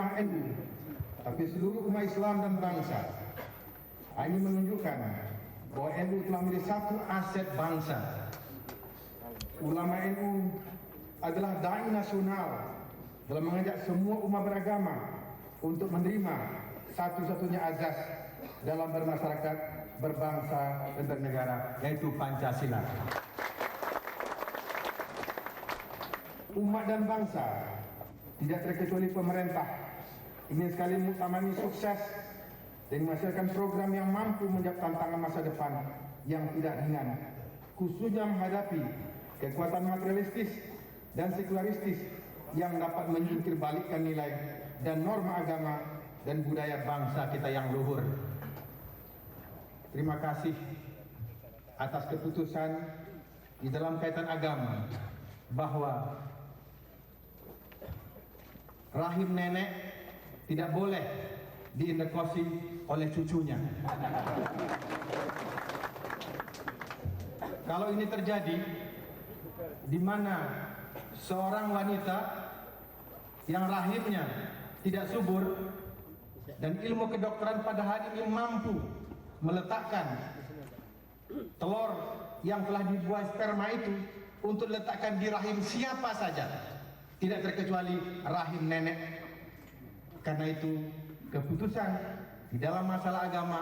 cuma NU, tapi seluruh umat Islam dan bangsa. Ini menunjukkan bahwa NU telah menjadi satu aset bangsa. Ulama NU adalah dai nasional dalam mengajak semua umat beragama untuk menerima satu-satunya azas dalam bermasyarakat, berbangsa dan bernegara, yaitu Pancasila. Umat dan bangsa, tidak terkecuali pemerintah, ingin sekali muktamar ini sukses dan menghasilkan program yang mampu menjawab tantangan masa depan yang tidak ringan, khususnya menghadapi kekuatan materialistis dan sekularistis yang dapat menjungkir balikkan nilai dan norma agama dan budaya bangsa kita yang luhur. Terima kasih atas keputusan di dalam kaitan agama bahwa rahim nenek tidak boleh diinterkosi oleh cucunya. Kalau ini terjadi, di mana seorang wanita yang rahimnya tidak subur dan ilmu kedokteran pada hari ini mampu meletakkan telur yang telah dibuat sperma itu untuk letakkan di rahim siapa saja, tidak terkecuali rahim nenek. Karena itu keputusan di dalam masalah agama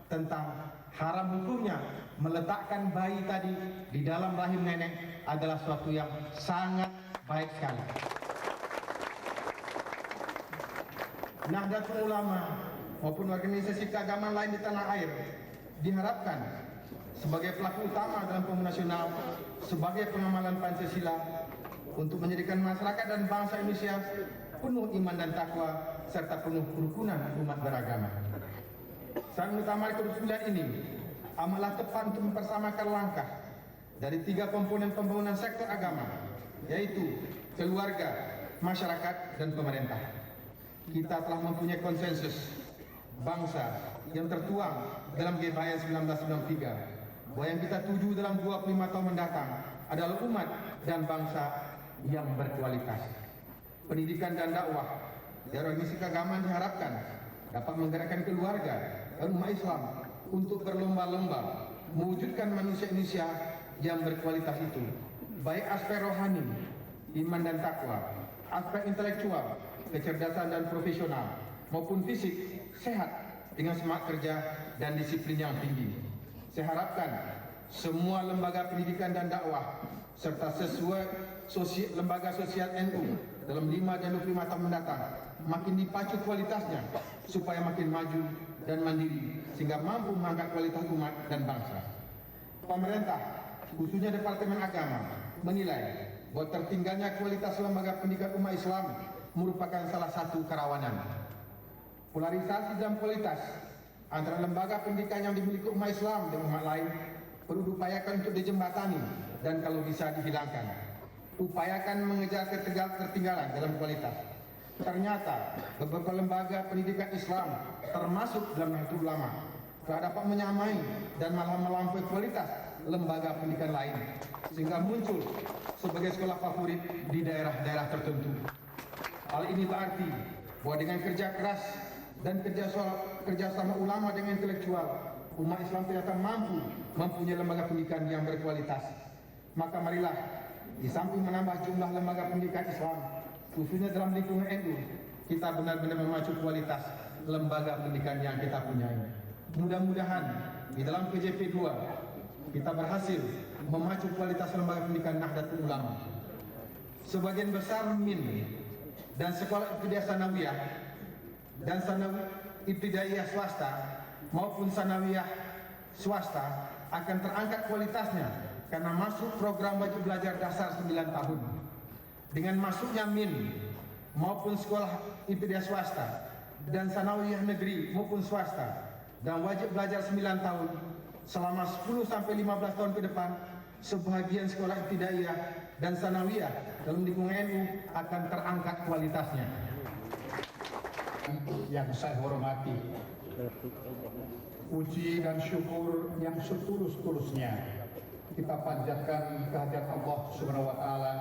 tentang haram hukumnya meletakkan bayi tadi di dalam rahim nenek adalah suatu yang sangat baik sekali. Nahdlatul Ulama maupun organisasi keagamaan lain di tanah air diharapkan sebagai pelaku utama dalam pemuda nasional sebagai pengamalan Pancasila untuk menjadikan masyarakat dan bangsa Indonesia penuh iman dan takwa serta penuh kerukunan umat beragama. Saat muktamar ke-9 ini amatlah tepat untuk mempersamakan langkah dari 3 komponen pembangunan sektor agama, yaitu keluarga, masyarakat, dan pemerintah. Kita telah mempunyai konsensus bangsa yang tertuang dalam GBHN 1993 bahwa yang kita tuju dalam 25 tahun mendatang adalah umat dan bangsa yang berkualitas. Pendidikan dan dakwah dari organisasi keagamaan diharapkan dapat menggerakkan keluarga dan umat Islam untuk berlomba-lomba mewujudkan manusia Indonesia yang berkualitas itu, baik aspek rohani, iman dan takwa, aspek intelektual, kecerdasan dan profesional, maupun fisik sehat dengan semangat kerja dan disiplin yang tinggi. Saya harapkan semua lembaga pendidikan dan dakwah serta lembaga sosial NU dalam 5 dan 25 tahun mendatang makin dipacu kualitasnya supaya makin maju dan mandiri sehingga mampu mengangkat kualitas umat dan bangsa. Pemerintah, khususnya Departemen Agama, menilai bahwa tertinggalnya kualitas lembaga pendidikan umat Islam merupakan salah satu kerawanan. Polarisasi dan kualitas antara lembaga pendidikan yang dimiliki umat Islam dan umat lain perlu diupayakan untuk dijembatani dan kalau bisa dihilangkan. Upayakan mengejar ketertinggalan dalam kualitas. Ternyata beberapa lembaga pendidikan Islam termasuk dalam Nahdlatul Ulama telah dapat menyamai dan malah melampaui kualitas lembaga pendidikan lain sehingga muncul sebagai sekolah favorit di daerah-daerah tertentu. Hal ini berarti bahwa dengan kerja keras dan kerjasama ulama dengan intelektual, umat Islam ternyata mampu mempunyai lembaga pendidikan yang berkualitas. Maka marilah di samping menambah jumlah lembaga pendidikan Islam, khususnya dalam lingkungan NU, kita benar-benar memacu kualitas lembaga pendidikan yang kita punyai. Mudah-mudahan di dalam PJP 2 kita berhasil memacu kualitas lembaga pendidikan Nahdlatul Ulama. Sebagian besar MIN dan sekolah ibtidaiyah sanawiyah dan ibtidaiyah swasta maupun sanawiyah swasta akan terangkat kualitasnya karena masuk program wajib belajar dasar 9 tahun. Dengan masuknya MIN maupun sekolah ibtidaiyah swasta dan sanawiyah negeri maupun swasta dan wajib belajar 9 tahun selama 10 sampai 15 tahun ke depan, sebagian sekolah ibtidaiyah dan sanawiyah dalam lingkungan NU akan terangkat kualitasnya. Yang saya hormati, puji dan syukur yang setulus-tulusnya kita panjatkan kehadirat Allah Subhanahu wa taala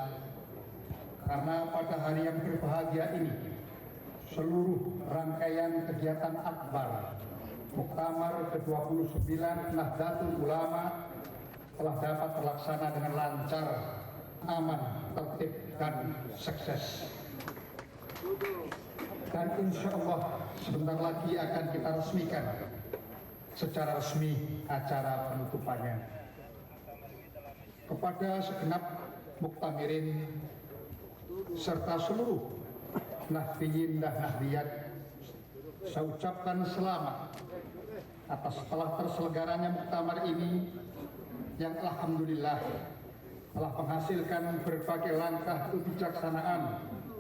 karena pada hari yang berbahagia ini seluruh rangkaian kegiatan akbar Muktamar ke-29 Nahdlatul Ulama telah dapat terlaksana dengan lancar, aman, tertib, dan sukses. Dan insya Allah sebentar lagi akan kita resmikan secara resmi acara penutupannya. Kepada segenap muktamirin serta seluruh nahdiyin dan nahdiyat, saya ucapkan selamat atas telah terselenggaranya muktamar ini yang alhamdulillah telah menghasilkan berbagai langkah kebijaksanaan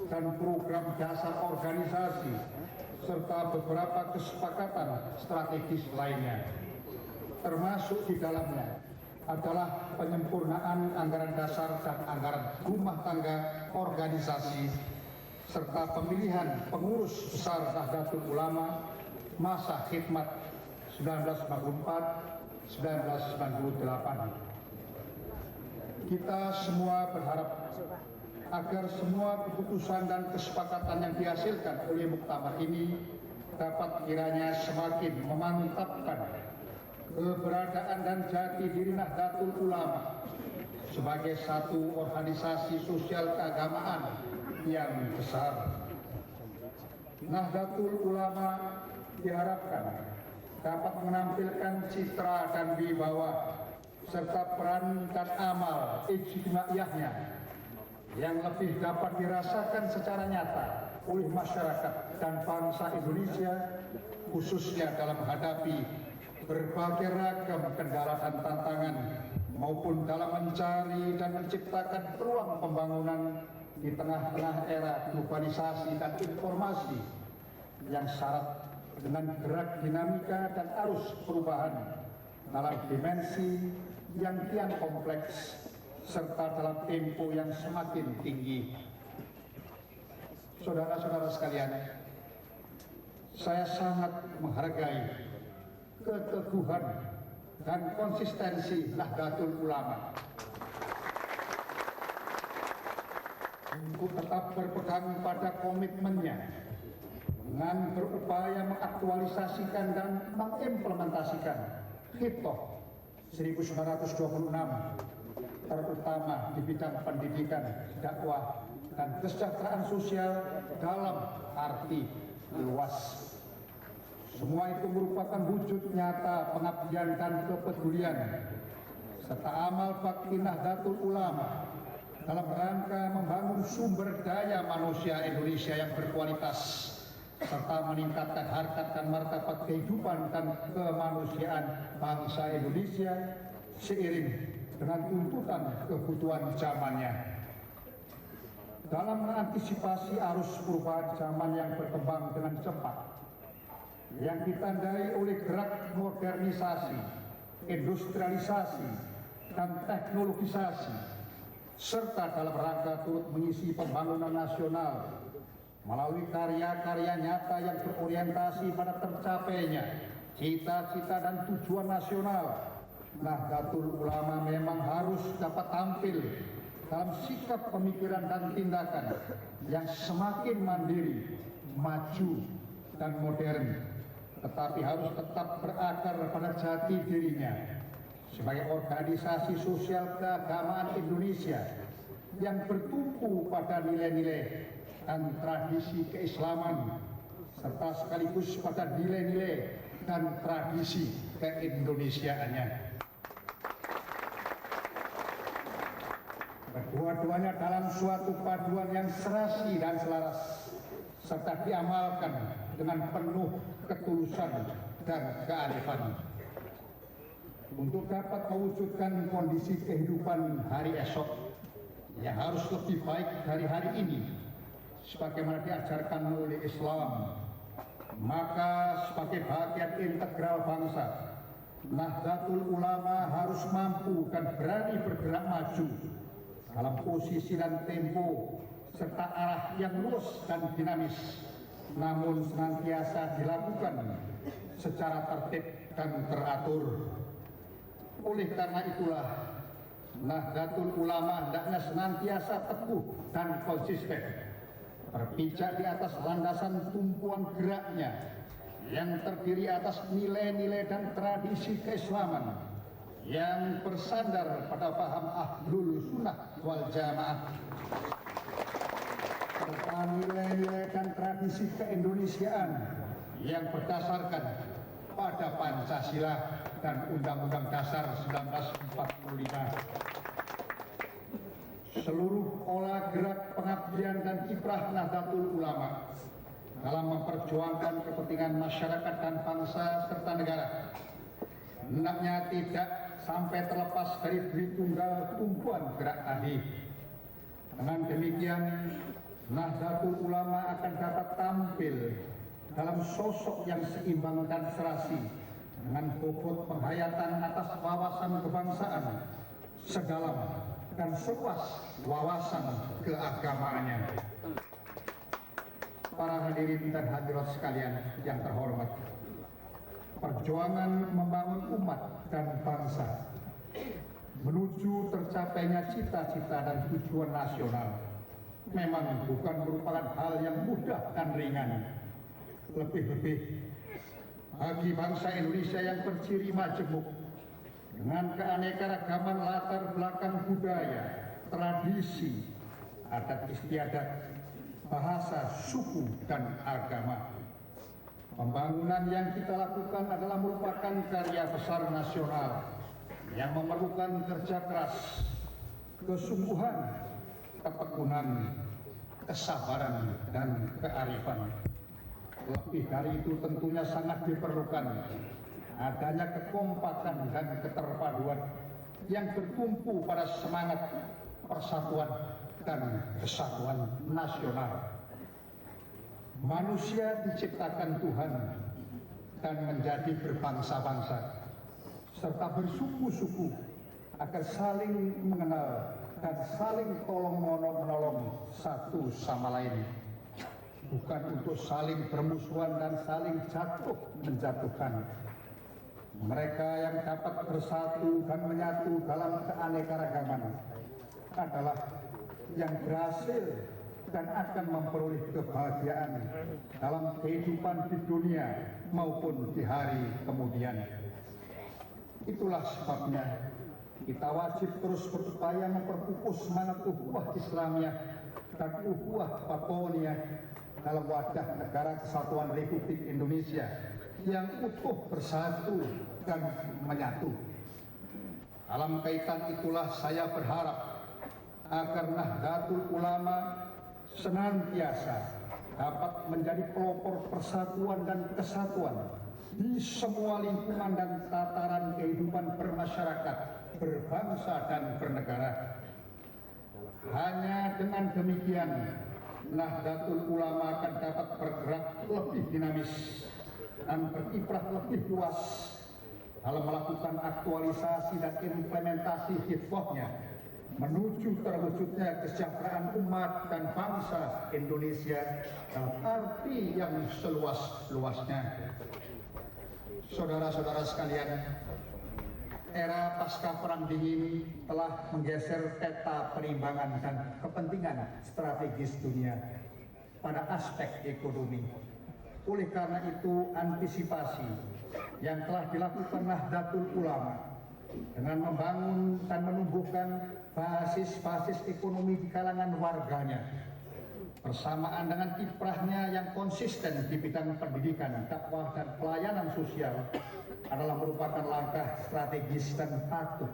dan program dasar organisasi serta beberapa kesepakatan strategis lainnya. Termasuk di dalamnya adalah penyempurnaan anggaran dasar dan anggaran rumah tangga organisasi serta pemilihan pengurus besar Nahdlatul Ulama masa khidmat 1994-1998. Kita semua berharap agar semua keputusan dan kesepakatan yang dihasilkan oleh muktamar ini dapat kiranya semakin memantapkan keberadaan dan jati diri Nahdlatul Ulama sebagai satu organisasi sosial keagamaan yang besar. Nahdlatul Ulama diharapkan dapat menampilkan citra dan wibawa serta peran dan amal ijtimaiyahnya yang lebih dapat dirasakan secara nyata oleh masyarakat dan bangsa Indonesia, khususnya dalam menghadapi berbagai ragam kendala dan tantangan maupun dalam mencari dan menciptakan peluang pembangunan di tengah-tengah era globalisasi dan informasi yang syarat dengan gerak dinamika dan arus perubahan dalam dimensi yang kian kompleks serta dalam tempo yang semakin tinggi. Saudara-saudara sekalian, saya sangat menghargai keteguhan dan konsistensi Nahdlatul Ulama untuk tetap berpegang pada komitmennya dengan berupaya mengaktualisasikan dan mengimplementasikan Hitoh 1926 terutama di bidang pendidikan, dakwah, dan kesejahteraan sosial dalam arti luas. Semua itu merupakan wujud nyata pengabdian dan kepedulian serta amal bakti Nahdlatul Ulama dalam rangka membangun sumber daya manusia Indonesia yang berkualitas serta meningkatkan harkat dan martabat kehidupan dan kemanusiaan bangsa Indonesia seiring dengan tuntutan kebutuhan zamannya. Dalam mengantisipasi arus perubahan zaman yang berkembang dengan cepat, yang ditandai oleh gerak modernisasi, industrialisasi, dan teknologisasi, serta dalam rangka turut mengisi pembangunan nasional melalui karya-karya nyata yang berorientasi pada tercapainya cita-cita dan tujuan nasional, Nahdlatul Ulama memang harus dapat tampil dalam sikap pemikiran dan tindakan yang semakin mandiri, maju, dan modern, tetapi harus tetap berakar pada jati dirinya sebagai organisasi sosial keagamaan Indonesia yang bertumpu pada nilai-nilai dan tradisi keislaman serta sekaligus pada nilai-nilai dan tradisi keindonesiaannya. Kedua-duanya dalam suatu paduan yang serasi dan selaras serta diamalkan dengan penuh ketulusan dan kearifan untuk dapat mewujudkan kondisi kehidupan hari esok yang harus lebih baik dari hari ini sebagaimana diajarkan oleh Islam. Maka sebagai bagian integral bangsa, Nahdlatul Ulama harus mampu dan berani bergerak maju dalam posisi dan tempo serta arah yang luas dan dinamis, namun senantiasa dilakukan secara tertib dan teratur. Oleh karena itulah Nahdlatul Ulama hendaknya senantiasa teguh dan konsisten berpijak di atas landasan tumpuan geraknya yang terdiri atas nilai-nilai dan tradisi keislaman yang bersandar pada paham Ahlul Sunnah wal Jamaah, serta nilai-nilai dan tradisi keindonesiaan yang berdasarkan pada Pancasila dan Undang-Undang Dasar 1945. Seluruh pola gerak pengabdian dan kiprah Nahdlatul Ulama dalam memperjuangkan kepentingan masyarakat dan bangsa serta negara hendaknya tidak sampai terlepas dari diri tunggal tumpuan gerak tadi. Dengan demikian, Nahdlatul Ulama akan dapat tampil dalam sosok yang seimbang dan serasi dengan bobot penghayatan atas wawasan kebangsaan sedalam dan seluas wawasan keagamaannya. Para hadirin dan hadirat sekalian yang terhormat, perjuangan membangun umat dan bangsa menuju tercapainya cita-cita dan tujuan nasional memang bukan merupakan hal yang mudah dan ringan. Lebih-lebih bagi bangsa Indonesia yang berciri majemuk dengan keanekaragaman latar belakang budaya, tradisi, adat istiadat, bahasa, suku, dan agama. Pembangunan yang kita lakukan adalah merupakan karya besar nasional yang memerlukan kerja keras, kesungguhan, ketekunan, kesabaran, dan kearifan. Lebih dari itu tentunya sangat diperlukan adanya kekompakan dan keterpaduan yang bertumpu pada semangat persatuan dan kesatuan nasional. Manusia diciptakan Tuhan dan menjadi berbangsa-bangsa serta bersuku-suku agar saling mengenal dan saling tolong-menolong satu sama lain, bukan untuk saling bermusuhan dan saling jatuh menjatuhkan. Mereka yang dapat bersatu dan menyatu dalam keanekaragaman adalah yang berhasil dan akan memperoleh kebahagiaan dalam kehidupan di dunia maupun di hari kemudian. Itulah sebabnya kita wajib terus berupaya memperkukuh semangat ukhuwah Islamiyah dan ukhuwah Pakonia dalam wadah negara kesatuan Republik Indonesia yang utuh bersatu dan menyatu. Dalam kaitan itulah saya berharap agar Nahdlatul Ulama senantiasa dapat menjadi pelopor persatuan dan kesatuan di semua lingkungan dan tataran kehidupan bermasyarakat, berbangsa dan bernegara. Hanya dengan demikian Nahdlatul Ulama akan dapat bergerak lebih dinamis dan berkiprah lebih luas dalam melakukan aktualisasi dan implementasi hikmahnya menuju terwujudnya kesejahteraan umat dan bangsa Indonesia dalam arti yang seluas-luasnya. Saudara-saudara sekalian, era pasca Perang Dingin telah menggeser peta perimbangan dan kepentingan strategis dunia pada aspek ekonomi. Oleh karena itu, antisipasi yang telah dilakukan Nahdlatul Ulama dengan membangun dan menumbuhkan basis-basis ekonomi di kalangan warganya, bersamaan dengan kiprahnya yang konsisten di bidang pendidikan, dakwah, dan pelayanan sosial, adalah merupakan langkah strategis dan patut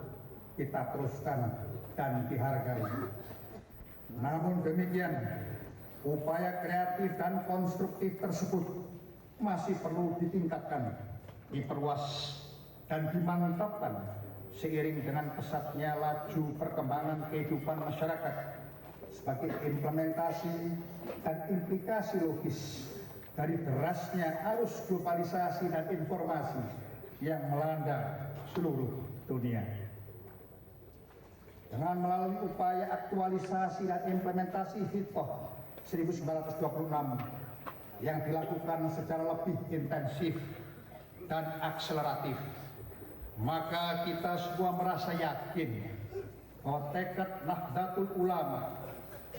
kita teruskan dan dihargai. Namun demikian, upaya kreatif dan konstruktif tersebut masih perlu ditingkatkan, diperluas, dan dimantapkan seiring dengan pesatnya laju perkembangan kehidupan masyarakat sebagai implementasi dan implikasi logis dari derasnya arus globalisasi dan informasi yang melanda seluruh dunia. Dengan melalui upaya aktualisasi dan implementasi Hitoh 1926 yang dilakukan secara lebih intensif dan akseleratif, maka kita semua merasa yakin bahwa tekad Nahdlatul Ulama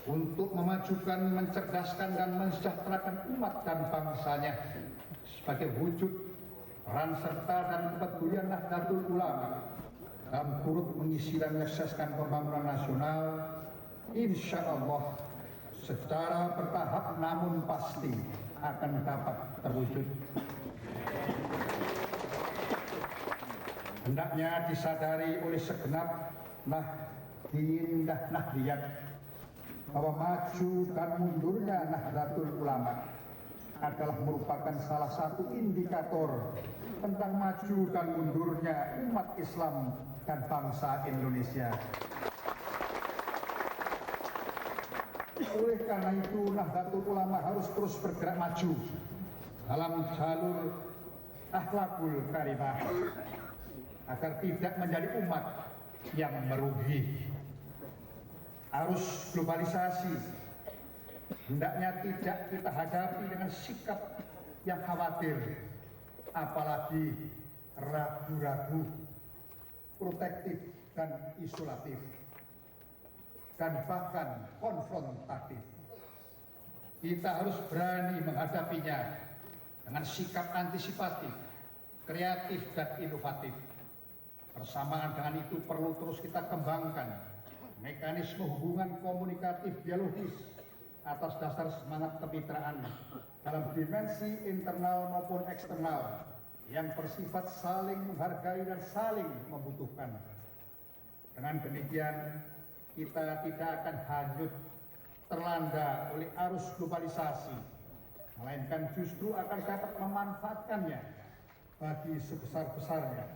untuk memajukan, mencerdaskan, dan mensejahterakan umat dan bangsanya sebagai wujud peran serta dan kepedulian Nahdlatul Ulama dalam turut mengisi dan menyukseskan pembangunan nasional, insya Allah secara bertahap namun pasti akan dapat terwujud. Hendaknya disadari oleh segenap Nahdliyin dan Nahdliyat bahwa maju dan mundurnya Nahdlatul Ulama adalah merupakan salah satu indikator tentang maju dan mundurnya umat Islam dan bangsa Indonesia. Oleh karena itu, Nahdlatul Ulama harus terus bergerak maju dalam jalur akhlakul karimah agar tidak menjadi umat yang merugi. Arus globalisasi hendaknya tidak kita hadapi dengan sikap yang khawatir, apalagi ragu-ragu, protektif dan isolatif, dan bahkan konfrontatif. Kita harus berani menghadapinya dengan sikap antisipatif, kreatif, dan inovatif. Bersamaan dengan itu perlu terus kita kembangkan mekanisme hubungan komunikatif dialogis atas dasar semangat kemitraan dalam dimensi internal maupun eksternal yang bersifat saling menghargai dan saling membutuhkan. Dengan demikian, kita tidak akan hanyut terlanda oleh arus globalisasi, melainkan justru akan dapat memanfaatkannya bagi sebesar-besarnya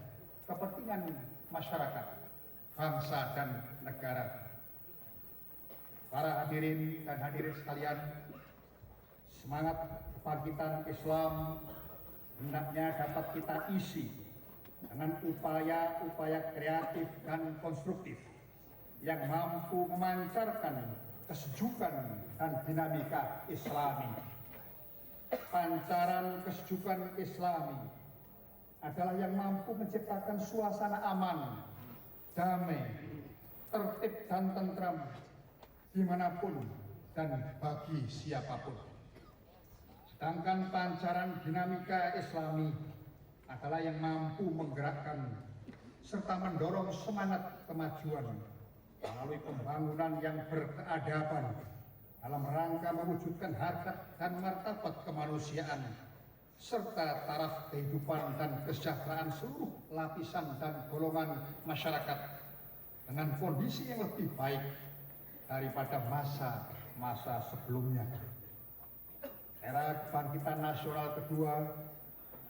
kepentingan masyarakat, bangsa, dan negara. Para hadirin dan hadirin sekalian, semangat kebangkitan Islam hendaknya dapat kita isi dengan upaya-upaya kreatif dan konstruktif yang mampu memancarkan kesejukan dan dinamika Islami. Pancaran kesejukan Islami adalah yang mampu menciptakan suasana aman, damai, tertib, dan tentram dimanapun dan bagi siapapun. Sedangkan pancaran dinamika Islami adalah yang mampu menggerakkan serta mendorong semangat kemajuan melalui pembangunan yang berkeadaban dalam rangka mewujudkan harkat dan martabat kemanusiaan serta taraf kehidupan dan kesejahteraan seluruh lapisan dan golongan masyarakat dengan kondisi yang lebih baik daripada masa-masa sebelumnya. Era kebangkitan nasional kedua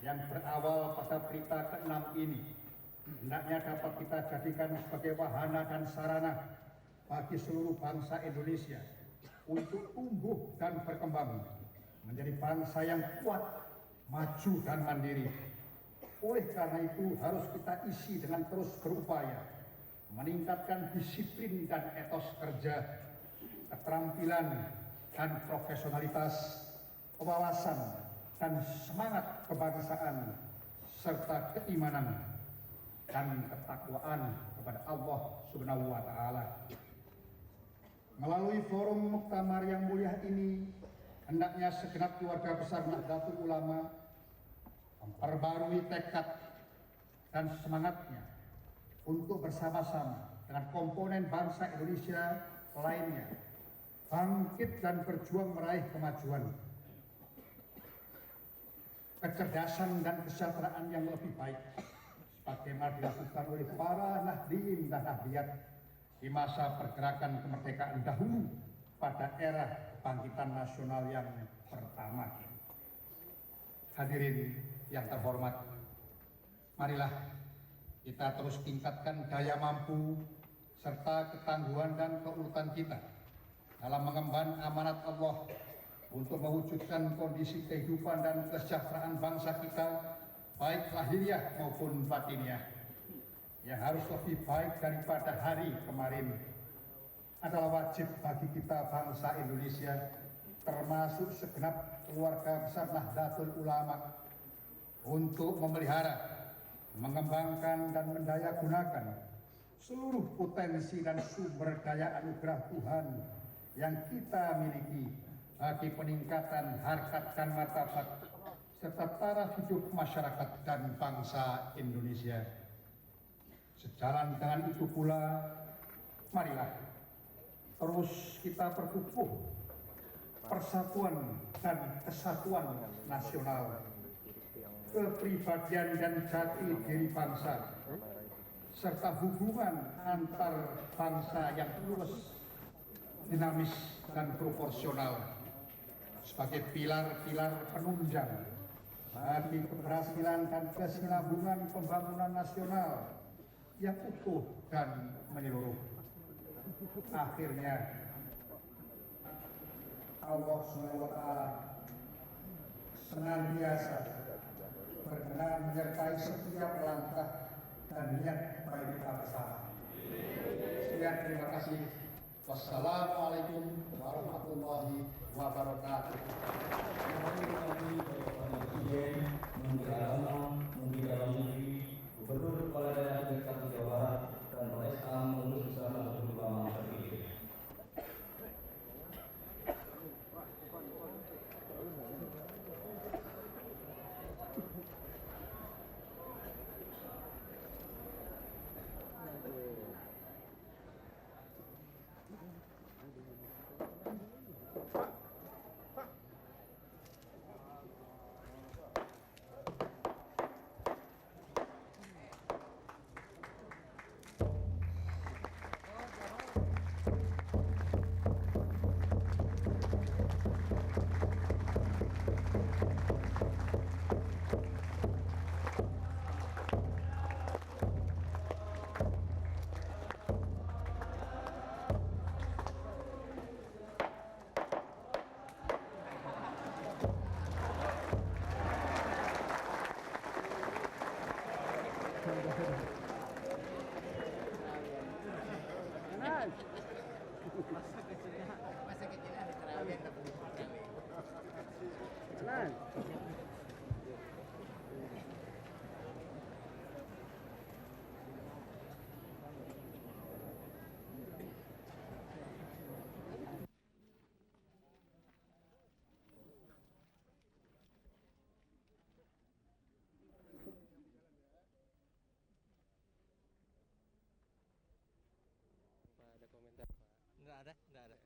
yang berawal pada Berita ke-6 ini hendaknya dapat kita jadikan sebagai wahana dan sarana bagi seluruh bangsa Indonesia untuk tumbuh dan berkembang menjadi bangsa yang kuat, maju, dan mandiri. Oleh karena itu harus kita isi dengan terus berupaya meningkatkan disiplin dan etos kerja, keterampilan dan profesionalitas, kewawasan dan semangat kebangsaan serta keimanan dan ketakwaan kepada Allah Subhanahu wa taala. Melalui forum muktamar yang mulia ini, hendaknya segenap keluarga besar Nahdlatul Ulama memperbarui tekad dan semangatnya untuk bersama-sama dengan komponen bangsa Indonesia lainnya bangkit dan berjuang meraih kemajuan, kecerdasan dan kesejahteraan yang lebih baik sebagaimana dilakukan oleh para Nahdliyin dan Nahdliyat di masa pergerakan kemerdekaan dahulu pada era kebangkitan nasional yang pertama. Hadirin yang terhormat, marilah kita terus tingkatkan daya mampu serta ketangguhan dan keuletan kita dalam mengemban amanat Allah untuk mewujudkan kondisi kehidupan dan kesejahteraan bangsa kita, baik lahiriah maupun batiniah, yang harus lebih baik daripada hari kemarin. Adalah wajib bagi kita bangsa Indonesia, termasuk segenap keluarga besar Nahdlatul Ulama, untuk memelihara, mengembangkan, dan mendayagunakan seluruh potensi dan sumber daya anugerah Tuhan yang kita miliki bagi peningkatan harkat dan martabat serta taraf hidup masyarakat dan bangsa Indonesia. Sejalan dengan itu pula, marilah terus kita perkukuh persatuan dan kesatuan nasional, kepribadian dan jati diri bangsa, serta hubungan antar bangsa yang luas, dinamis dan proporsional sebagai pilar-pilar penunjang bagi keberhasilan dan kesinambungan pembangunan nasional yang utuh dan menyeluruh. Akhirnya Allah SWT senantiasa berkenan menyertai setiap langkah dan niat baik kita bersama. Sekian, terima kasih. Wassalamualaikum warahmatullahi wabarakatuh. Menteri Agama, Menteri Dalam Negeri, Gubernur Kepala Daerah DKI Jawa Barat, dan PSA Pengurus Besar Nahdlatul Ulama terpilih. Ada komentar Pak? Enggak ada.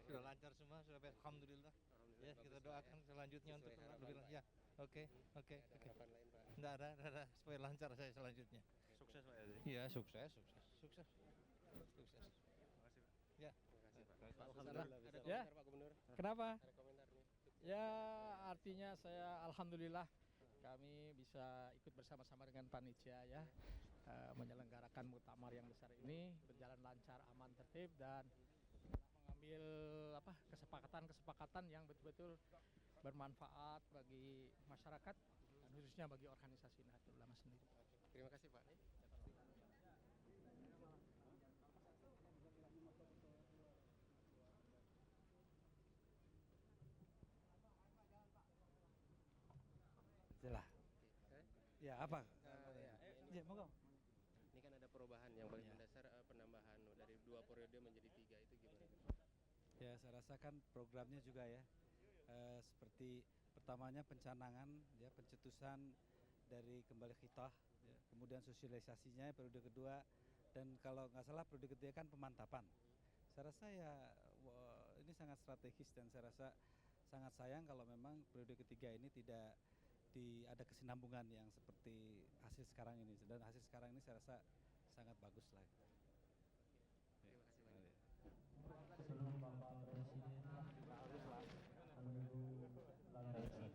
Sudah lancar semua, sudah baik. Alhamdulillah. Ya, kita doakan selanjutnya untuk lebih lancar. Ya, oke. Ada harapan lain Pak? Enggak ada, supaya lancar saya selanjutnya. Sukses Pak ya. Iya, sukses. Terima kasih Pak. Ya. Terima kasih Pak. Baik. Pak Alhamdulillah. Gubernur, ada Ya. komentar Pak Gubernur? Kenapa? Ada komentarnya? Ya, artinya saya alhamdulillah kami bisa ikut bersama-sama dengan panitia ya menyelenggarakan muktamar yang besar ini berjalan lancar, aman, tertib dan mengambil kesepakatan-kesepakatan yang betul-betul bermanfaat bagi masyarakat dan khususnya bagi organisasi Nahdlatul Ulama sendiri. Terima kasih Pak. Jelas. Ya apa? Ini, monggo. ini kan ada perubahan yang paling mendasar, penambahan dari 2 periode menjadi 3, itu gimana? Ya saya rasakan programnya juga ya. Seperti pertamanya pencanangan, ya pencetusan dari kembali khitah, ya, kemudian sosialisasinya periode kedua, dan kalau nggak salah periode ketiga kan pemantapan. Saya rasa ya ini sangat strategis dan saya rasa sangat sayang kalau memang periode ketiga ini tidak ada kesinambungan yang seperti hasil sekarang ini, dan hasil sekarang ini saya rasa sangat bagus lah. Terima kasih banyak. Sebelum Bapak Presiden menunggu lantai. Terima kasih.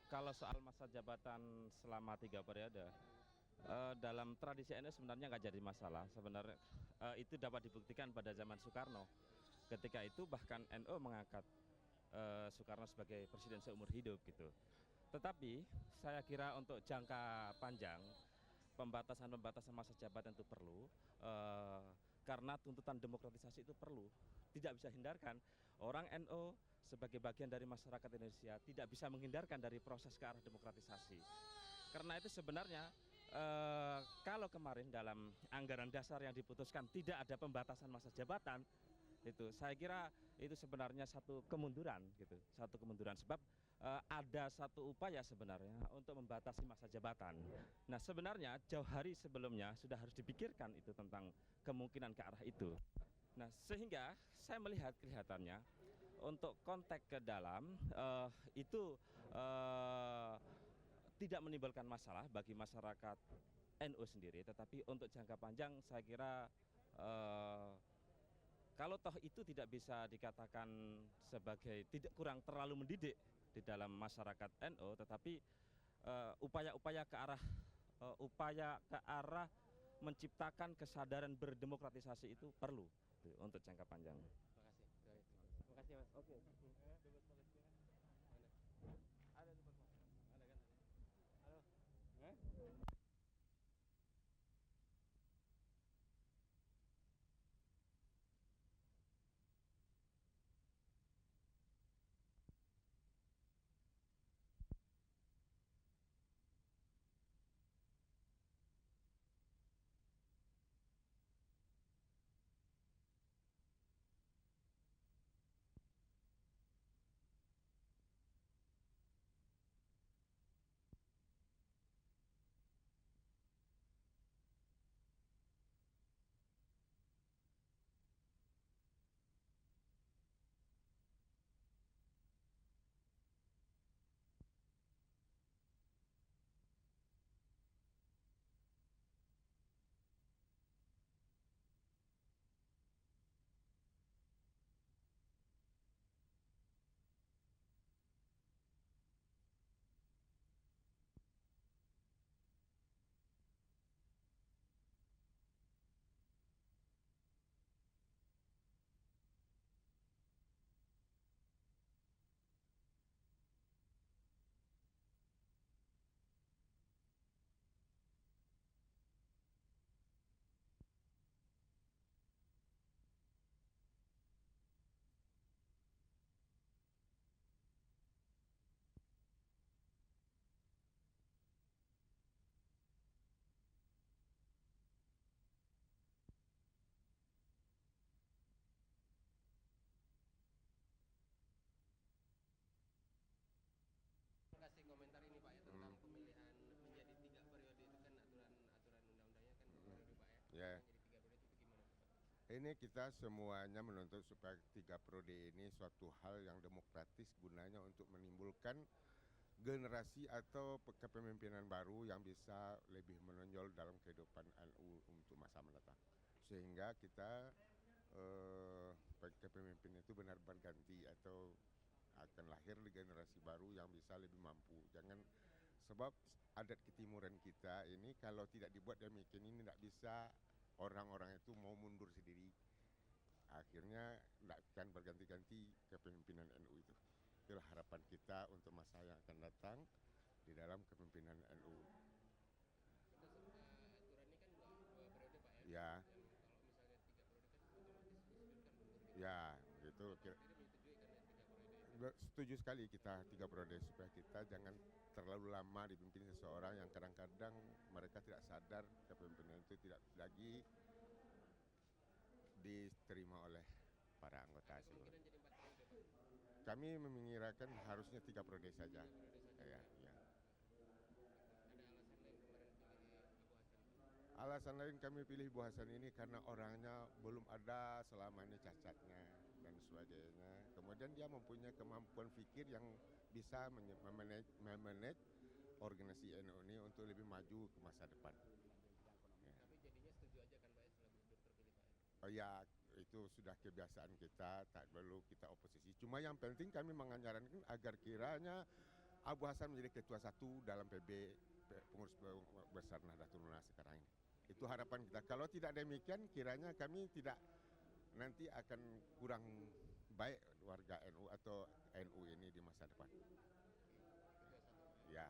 Kalau soal masa jabatan selama 3 periode, dalam tradisi NU sebenarnya nggak jadi masalah. Sebenarnya itu dapat dibuktikan pada zaman Soekarno. Ketika itu bahkan NU mengangkat Soekarno sebagai presiden seumur hidup gitu. Tetapi saya kira untuk jangka panjang pembatasan masa jabatan itu perlu, karena tuntutan demokratisasi itu perlu, tidak bisa hindarkan. Orang NU sebagai bagian dari masyarakat Indonesia tidak bisa menghindarkan dari proses ke arah demokratisasi. Karena itu sebenarnya kalau kemarin dalam anggaran dasar yang diputuskan tidak ada pembatasan masa jabatan, itu saya kira itu sebenarnya satu kemunduran gitu, satu kemunduran sebab ada satu upaya sebenarnya untuk membatasi masa jabatan. Nah sebenarnya jauh hari sebelumnya sudah harus dipikirkan itu tentang kemungkinan ke arah itu. Nah sehingga saya melihat kelihatannya untuk konteks ke dalam itu tidak menimbulkan masalah bagi masyarakat NU sendiri, tetapi untuk jangka panjang saya kira kalau toh itu tidak bisa dikatakan sebagai tidak kurang terlalu mendidik di dalam masyarakat NU, tetapi upaya-upaya ke arah menciptakan kesadaran berdemokratisasi itu perlu untuk jangka panjang. Terima kasih Mas. Oke. Kasih komentar ini Pak ya tentang pemilihan menjadi 3 periode itu kan aturan undang-undangnya kan 2 periode Pak ya. Ya. Menjadi 3 periode itu gimana Pak? Ini kita semuanya menuntut supaya 3 periode ini suatu hal yang demokratis gunanya untuk menimbulkan generasi atau kepemimpinan baru yang bisa lebih menonjol dalam kehidupan NU untuk masa mendatang. Sehingga kita kepemimpinan itu benar berganti atau akan lahir di generasi baru yang bisa lebih mampu. Jangan sebab adat ketimuran kita ini kalau tidak dibuat demikian ini tidak bisa, orang-orang itu mau mundur sendiri. Akhirnya tidak akan berganti-ganti kepemimpinan NU itu. Itulah harapan kita untuk masa yang akan datang di dalam kepemimpinan NU. Itu aturan ini kan 2 periode Pak ya. Ya. Kalau misalnya 3 periode kan otomatis disunahkan mundur gitu. Ya, gitu. Sendiri menyetujui kan ya 3 periode itu. Setuju sekali kita 3 periode supaya kita jangan terlalu lama dipimpin seseorang yang kadang-kadang mereka tidak sadar kepemimpinan itu tidak lagi diterima oleh para anggota ASI. Kemungkinan jadi 4 periode Pak. Kami mengira-kan harusnya 3 periode saja. Ya, ya. Ada alasan lain kemarin pilih Abu Hasan? Alasan lain kami pilih Ibu Hasan ini karena orangnya belum ada selama ini cacatnya dan sebagainya. Kemudian dia mempunyai kemampuan pikir yang bisa memanage organisasi NU ini untuk lebih maju ke masa depan. Ya. Tapi jadinya setuju aja kan Pak ya setelah Gus Dur terpilih Pak ya? Oh ya, itu sudah kebiasaan kita, tak perlu kita oposisi. Cuma yang penting kami menganjurkan agar kiranya Abu Hasan menjadi ketua 1 dalam PB, pengurus besar Nahdlatul Ulama sekarang ini. Itu harapan kita. Kalau tidak demikian, kiranya kami tidak nanti akan kurang baik warga NU atau NU ini di masa depan. Ya.